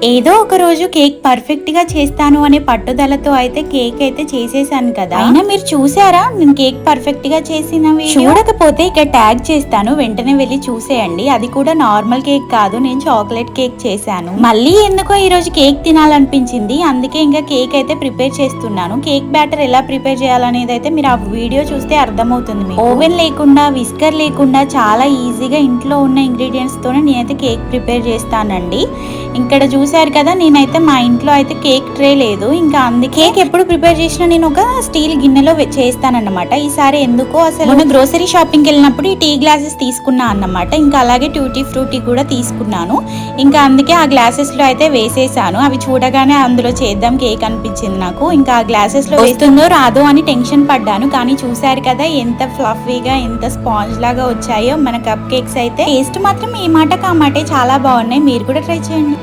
ఏదో ఒక రోజు కేక్ పర్ఫెక్ట్ గా చేస్తాను అనే పట్టుదలతో అయితే కేక్ అయితే చేసేసాను కదా. అయినా మీరు చూసారా నేను కేక్ పర్ఫెక్ట్ గా చేసిన వీడియో? చూడకపోతే ఇక్కడ ట్యాగ్ చేస్తాను, వెంటనే వెళ్ళి చూసేయండి. అది కూడా నార్మల్ కేక్ కాదు, నేను చాక్లెట్ కేక్ చేశాను. మళ్ళీ ఎందుకో ఈ రోజు కేక్ తినాలనిపించింది, అందుకే ఇంకా కేక్ అయితే ప్రిపేర్ చేస్తున్నాను. కేక్ బ్యాటర్ ఎలా ప్రిపేర్ చేయాలనేది అయితే మీరు ఆ వీడియో చూస్తే అర్థమవుతుంది మీకు. ఓవెన్ లేకుండా, విస్కర్ లేకుండా చాలా ఈజీగా ఇంట్లో ఉన్న ఇంగ్రీడియంట్స్ తోనే నేనైతే కేక్ ప్రిపేర్ చేస్తానండి. ఇక్కడ చూసారు కదా, నేనైతే మా ఇంట్లో అయితే కేక్ ట్రే లేదు, ఇంకా అందుకే కేక్ ఎప్పుడు ప్రిపేర్ చేసినా నేను ఒక స్టీల్ గిన్నెలో చేస్తానన్నమాట. ఈసారి ఎందుకో అసలు నేను గ్రోసరీ షాపింగ్కి వెళ్ళినప్పుడు ఈ టీ గ్లాసెస్ తీసుకున్నా అన్నమాట. ఇంకా అలాగే ట్యూటీ ఫ్రూటీ కూడా తీసుకున్నాను. ఇంకా అందుకే ఆ గ్లాసెస్ లో అయితే వేసేసాను. అవి చూడగానే అందులో చేద్దాం కేక్ అనిపించింది నాకు. ఇంకా ఆ గ్లాసెస్ లో వేస్తుందో రాదో అని టెన్షన్ పడ్డాను, కానీ చూసారు కదా ఎంత ఫ్లఫీగా, ఎంత స్పాంజ్ లాగా వచ్చాయో మన కప్ కేక్స్ అయితే. టేస్ట్ మాత్రం ఈ మాట కామాటే చాలా బాగున్నాయి, మీరు కూడా ట్రై చేయండి.